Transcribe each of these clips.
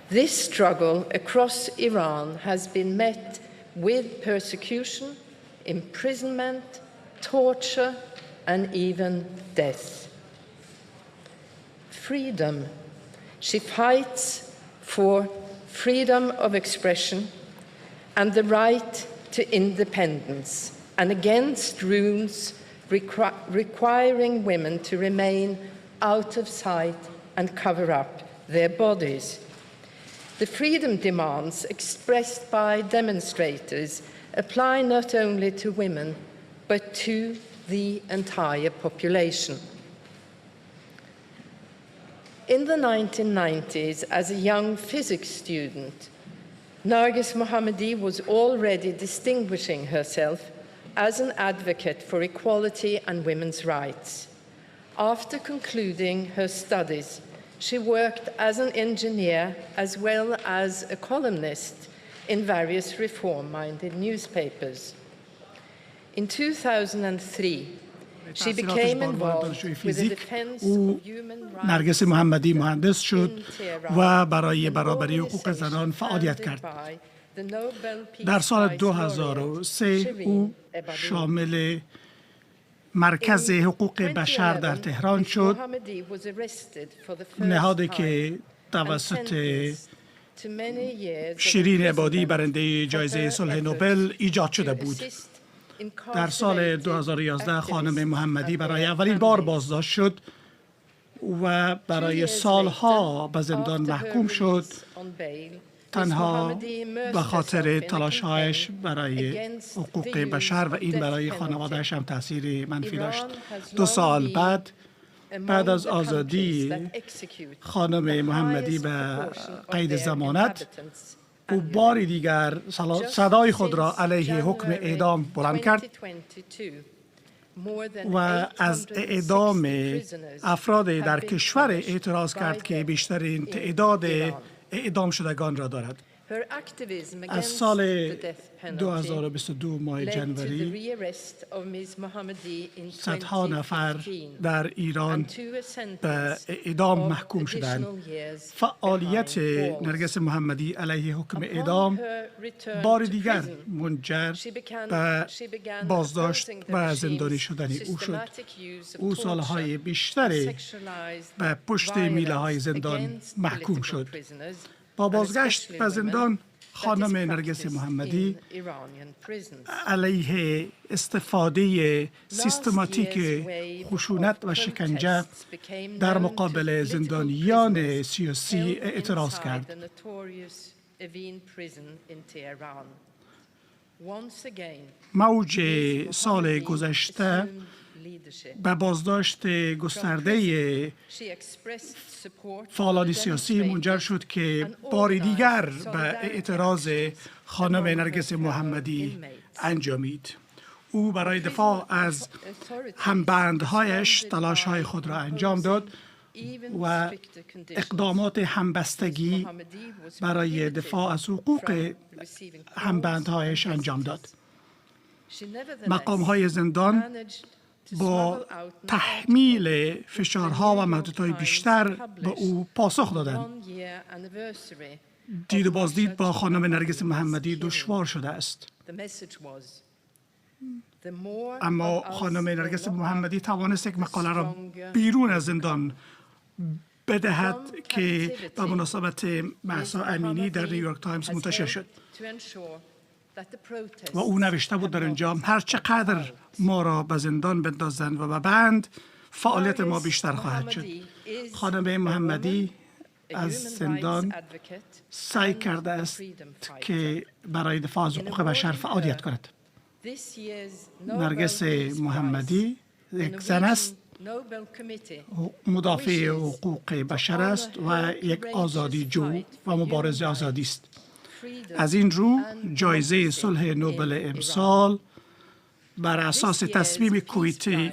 This struggle across Iran has been met with persecution, imprisonment, torture, and even death. Freedom. She fights for freedom of expression and the right to independence, and against rules requiring women to remain out of sight and cover up their bodies. The freedom demands expressed by demonstrators apply not only to women, but to the entire population. In the 1990s, as a young physics student, Narges Mohammadi was already distinguishing herself as an advocate for equality and women's rights. After concluding her studies, she worked as an engineer as well as a columnist in various reform-minded newspapers. In 2003, she became involved with the defense of human rights. نرگس محمدی مهندس شد و برای برابری حقوق زنان فعالیت کرد. در سال 2003 او شامل مرکز حقوق بشر در تهران شد، نهادی که توسط شیرین عبادی برنده جایزه صلح نوبل ایجاد شده بود. در سال 2011 خانم محمدی برای اولین بار بازداشت شد و برای سالها به زندان محکوم شد، تنها به خاطر تلاش‌هایش برای حقوق بشر، و این برای خانواده‌اش هم تاثیر منفی داشت. 2 سال بعد از آزادی خانم محمدی به قید ضمانت، او باری دیگر صدای خود را علیه حکم اعدام بلند کرد و از اعدام افراد در کشور اعتراض کرد که بیشترین تعداد اعدام شدگان را دارد. از سال 2022 ماه جنوری صدها نفر در ایران به اعدام محکوم شدند. فعالیت نرگس محمدی علیه حکم اعدام بار دیگر منجر به بازداشت و زندانی شدن او شد. او سالهای بیشتری به پشت میله های زندان محکوم شد. با بازگشت به زندان، خانم نرگس محمدی علیه استفاده سیستماتیک خشونت و شکنجه در مقابل زندانیان سیاسی اعتراض کرد. موج سال گذشته به بازداشت گسترده فعالان سیاسی منجر شد که بار دیگر به اعتراض خانم نرگس محمدی انجامید. او برای دفاع از همبندهایش تلاش‌های خود را انجام داد و اقدامات همبستگی برای دفاع از حقوق همبندهایش انجام داد. مقام‌های زندان با تحمیل فشارها و محدودیت‌های بیشتر به او پاسخ دادند. دید و بازدید با خانم نرگس محمدی دشوار شده است. اما خانم نرگس محمدی توانست یک مقاله را بیرون از زندان بدهد که به مناسبت مهسا امینی در نیویورک تایمز منتشر شد و او نوشته بود در اینجا: هر چقدر ما را به زندان بندازند و به بند، فعالیت ما بیشتر خواهد شد. خانم محمدی از زندان سعی کرده است که برای دفاع از حقوق بشر فعالیت کند. نرگس محمدی یک زن است، مدافع حقوق بشر است و یک آزادی جو و مبارز آزادی است. از این رو جایزه صلح نوبل امسال بر اساس تصمیم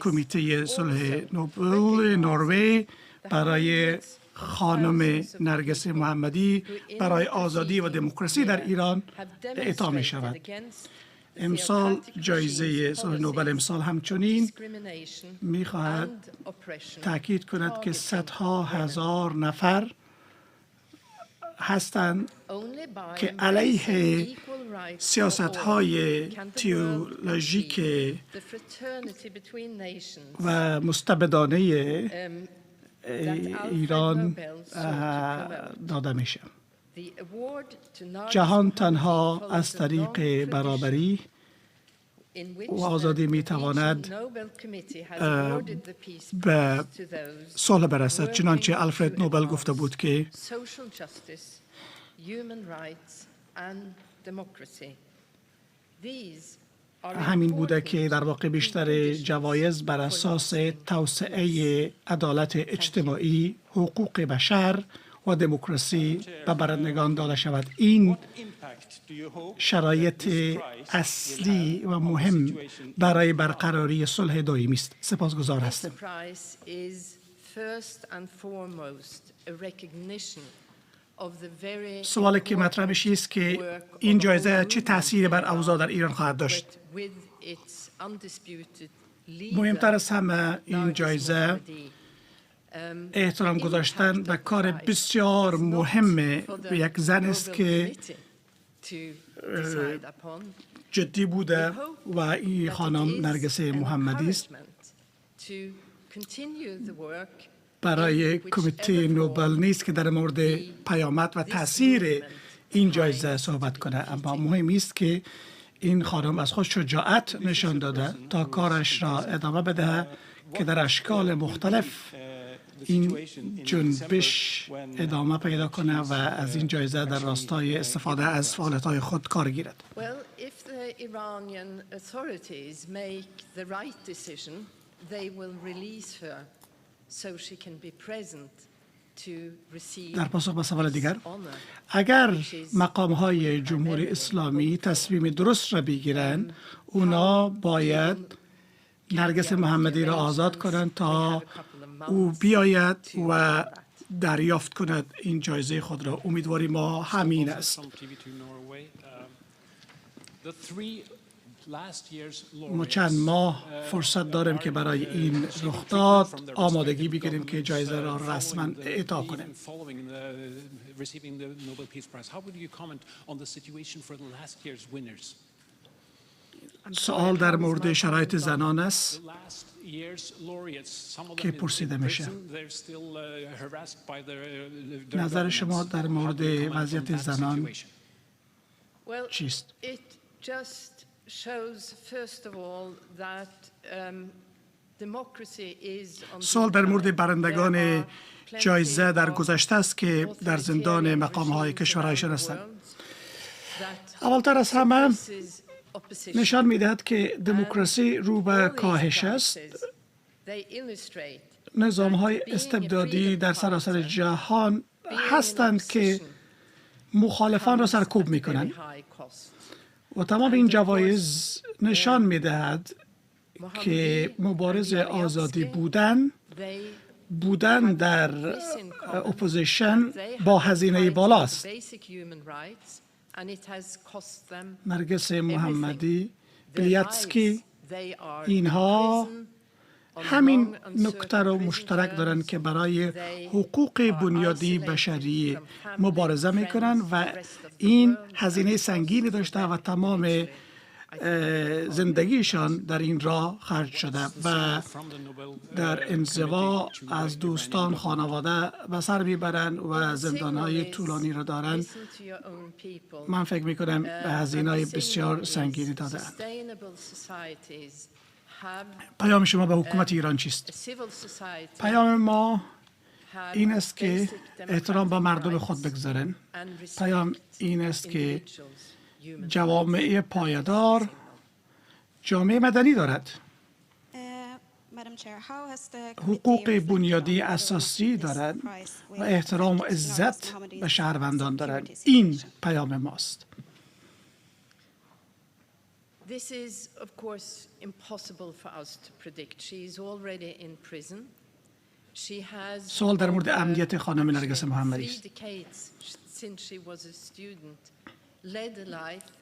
کمیته صلح نوبل نروژ برای خانم نرگس محمدی برای آزادی و دموکراسی در ایران اعطا می شود. امسال جایزه صلح نوبل امسال همچنین می خواهد تاکید کند که صدها هزار نفر هستند که علیه سیاست‌های تئولوژیک و مستبدانه ایران داده میشه. جهان تنها از طریق برابری و آزادی میتواند به صلح برسد، چنانچه آلفرد نوبل گفته بود که همین بوده که در واقع بیشتر جوایز بر اساس توسعه عدالت اجتماعی، حقوق بشر و دموکراسی به برندگان داده شود. این شرایط اصلی و مهم برای برقراری صلح دائمی است. سپاسگزار هستم. سوالی که مطرح میشه است که این جایزه چه تأثیری بر اوضاع در ایران خواهد داشت. مهمتر از همه این جایزه احترام گذاشتن به کار بسیار مهم یک زن است که جدی بوده و این خانم نرگس محمدی است. برای کمیته نوبل نیست که در مورد پیامد و تاثیر این جایزه صحبت کنه، اما مهم است که این خانم از خود شجاعت نشان داده تا کارش را ادامه بده که در اشکال مختلف این جنبش ادامه پیدا کنه و از این جایزه در راستای استفاده از فعالیت‌های خود کار گیرد. در پاسخ به سوال دیگر، اگر مقام‌های جمهوری اسلامی تصمیم درست را بگیرند، اونا باید نرگس محمدی را آزاد کنند تا او بیاید و دریافت کند این جایزه خود را. امیدواری ما همین است. ما چند ماه فرصت داریم که برای این رخداد آمادگی بگیریم که جایزه را رسما اعطا کنیم. سوال در مورد شرایط زنان است که پرسیده میشه. نظر شما در مورد وضعیت زنان چیست؟ سوال در مورد برندگان جایزه در گذشته است که در زندان مقام‌های کشورهایشان هستند. اولتر از همه نشان می‌دهد که دموکراسی رو به کاهش است. نظام‌های استبدادی در سراسر جهان هستند که مخالفان را سرکوب می‌کنند و تمام این جوایز نشان می‌دهد که مبارز آزادی بودن در اپوزیشن با هزینه بالاست. نرگس محمدی، بیلیتسکی، اینها همین نکته را مشترک دارند که برای حقوق بنیادی بشری مبارزه میکنند و این هزینه سنگینی داشته و تمام زندگیشان در این راه خرج شده و در انزوا از دوستان خانواده به سر میبرند و زندانهای طولانی را دارند. من فکر میکنم به هزینه‌های بسیار سنگینی دادند. پیام شما به حکومت ایران چیست؟ پیام ما این است که احترام به مردم خود بگذارن. پیام این است که جوامع پایدار جامعه مدنی دارد. حقوق بنیادی اساسی دارد و احترام و عزت به شهروندان دارد. این پیام ماست. This is, of course, impossible for us to predict. She is already in prison. She has سوال در مورد امنیت خانم نرگس محمدی است.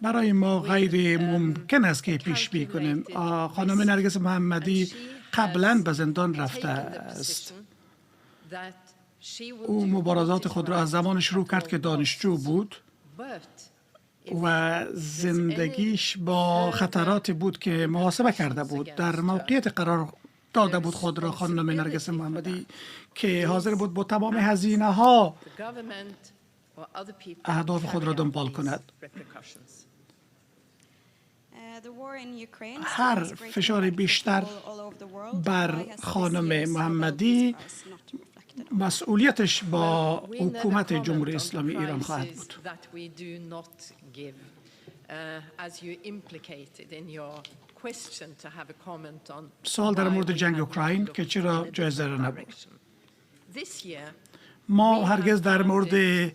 برای ما غیر ممکن است که پیش بینی کنیم. خانم نرگس محمدی قبلا به زندان رفته است او مبارزات خود را از زمان شروع کرد که دانشجو بود و زندگیش با خطراتی بود که محاسبه کرده بود. در موقعیت قرار داده بود خود را خانم نرگس محمدی که حاضر بود با تمام هزینه ها اهداف خود را دنبال کند. هر فشار بیشتر بر خانم محمدی مسئولیتش با حکومت جمهوری اسلامی ایران خواهد بود. سوال در مورد جنگ اوکراین که چرا جایزه را نبرد. ما هرگز در مورد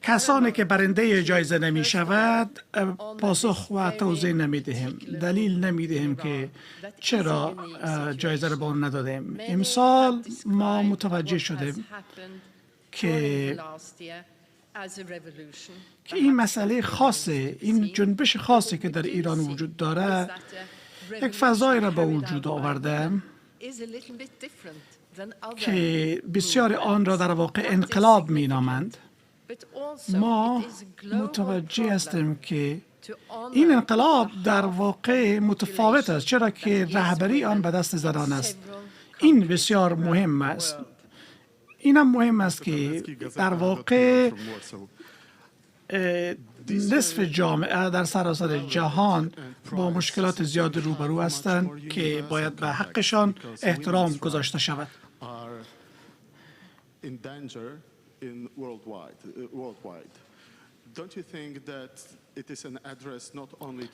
کسانی که برنده جایزه نمی شود پاسخ و توضیح نمی دهیم. دلیل نمی دهیم که چرا جایزه را به آن ندادیم. امسال ما متوجه شدیم که این مسئله خاصه، این جنبش خاصی که در ایران وجود داره یک فضایی را به وجود آورده که بسیار آن را در واقع انقلاب می نامند. ما متوجه هستیم که این انقلاب در واقع متفاوت است، چرا که رهبری آن به دست زنان است. این بسیار مهم است. اینم مهم است که در واقع نصف جامعه در سراسر جهان با مشکلات زیاد روبرو هستند که باید به حقشان احترام گذاشته شود.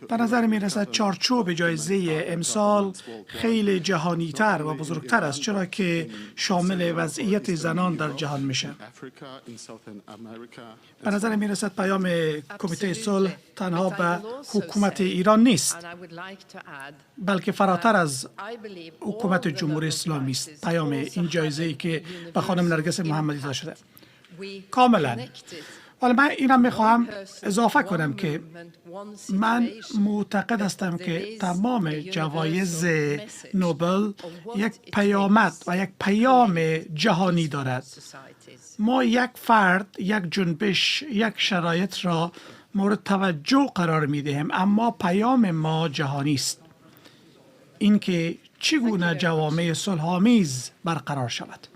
به نظر می رسد چارچوب جایزه امسال خیلی جهانی‌تر و بزرگتر است، چرا که شامل وضعیت زنان در جهان میشه. به نظر می رسد پیام کمیته صلح تنها به حکومت ایران نیست، بلکه فراتر از حکومت جمهوری اسلامی است. پیام این جایزه‌ای که به خانم نرگس محمدی داده شده کاملا. ولی من اینم میخواهم اضافه کنم که من معتقد هستم که تمام جوایز نوبل یک پیامد و یک پیام جهانی دارد. ما یک فرد، یک جنبش، یک شرایط را مورد توجه قرار میدهیم، اما پیام ما جهانی است. اینکه چگونه جوامع صلح‌آمیز برقرار شود.